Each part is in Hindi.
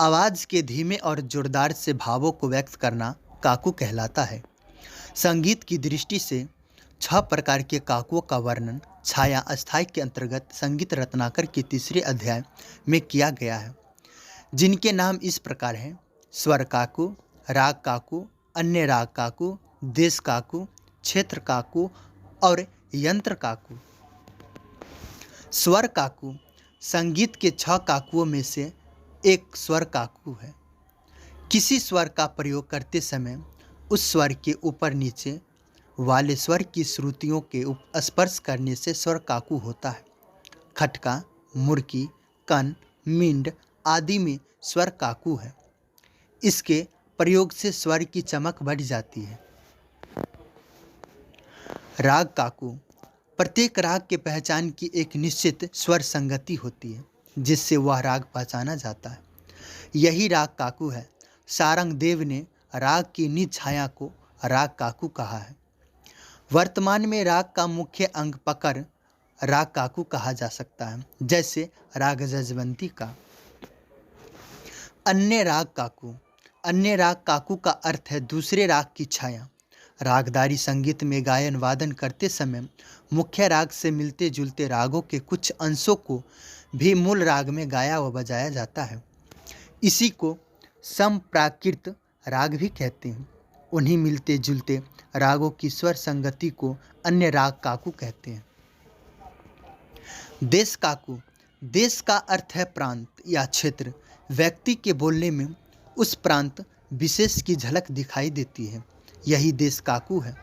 आवाज़ के धीमे और जोरदार से भावों को व्यक्त करना काकू कहलाता है। संगीत की दृष्टि से 6 प्रकार के काकुओं का वर्णन छाया अस्थाई के अंतर्गत संगीत रत्नाकर के तीसरे अध्याय में किया गया है, जिनके नाम इस प्रकार हैं: स्वर काकू, राग काकू, अन्य राग काकू, देश काकू, क्षेत्र काकू और यंत्र काकू। स्वर काकू संगीत के 6 काकुओं में से एक स्वर काकू है। किसी स्वर का प्रयोग करते समय उस स्वर के ऊपर नीचे वाले स्वर की श्रुतियों के स्पर्श करने से स्वर काकू होता है। खटका, मुर्की, कन, मिंड आदि में स्वर काकू है। इसके प्रयोग से स्वर की चमक बढ़ जाती है। राग काकू प्रत्येक राग के पहचान की एक निश्चित स्वर संगति होती है, जिससे वह राग पहचाना जाता है। यही राग काकू है। सारंग देव ने राग की निज छाया को राग काकू कहा है। वर्तमान में राग का मुख्य अंग पकड़ राग काकू कहा जा सकता है, जैसे राग जजवंती का। अन्य राग काकू। अन्य राग काकू का अर्थ है दूसरे राग की छाया। रागदारी संगीत में गायन वादन करते समय मुख्य राग से मिलते जुलते रागों के कुछ अंशों को भी मूल राग में गाया व बजाया जाता है। इसी को समप्राकृत राग भी कहते हैं। उन्हीं मिलते जुलते रागों की स्वर संगति को अन्य राग काकू कहते हैं। देश काकू। देश का अर्थ है प्रांत या क्षेत्र। व्यक्ति के बोलने में उस प्रांत विशेष की झलक दिखाई देती है। यही देश काकू है।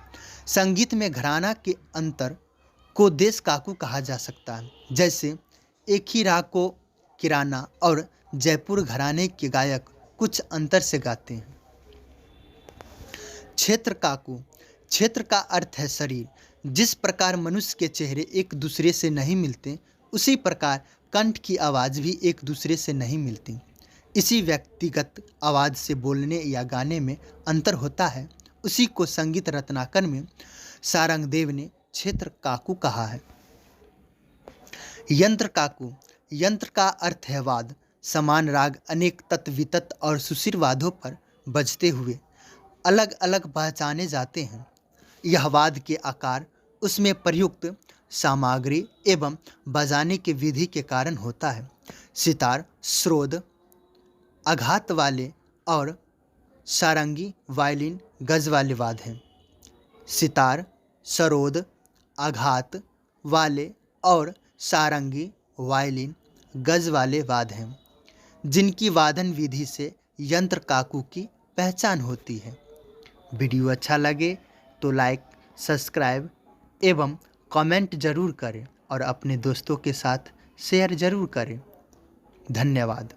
संगीत में घराना के अंतर को देश काकू कहा जा सकता है। जैसे एक ही राग को किराना और जयपुर घराने के गायक कुछ अंतर से गाते हैं। क्षेत्र काकू। क्षेत्र का अर्थ है शरीर। जिस प्रकार मनुष्य के चेहरे एक दूसरे से नहीं मिलते, उसी प्रकार कंठ की आवाज़ भी एक दूसरे से नहीं मिलती। इसी व्यक्तिगत आवाज़ से बोलने या गाने में अंतर होता है। उसी को संगीत रत्नाकर में सारंग देव ने क्षेत्र काकू कहा है। यंत्र काकू। यंत्र का अर्थ है वाद। समान राग अनेक तत् वितत और सुशिर वादों पर बजते हुए अलग अलग पहचाने जाते हैं। यह वाद के आकार, उसमें प्रयुक्त सामग्री एवं बजाने की विधि के कारण होता है। सितार, श्रोद, आघात वाले और सारंगी, वायलिन, गज वाले वाद हैं। सितार, सरोद, आघात वाले और सारंगी, वायलिन, गज वाले वाद हैं, जिनकी वादन विधि से यंत्र काकू की पहचान होती है। वीडियो अच्छा लगे तो लाइक, सब्सक्राइब एवं कमेंट जरूर करें और अपने दोस्तों के साथ शेयर जरूर करें। धन्यवाद।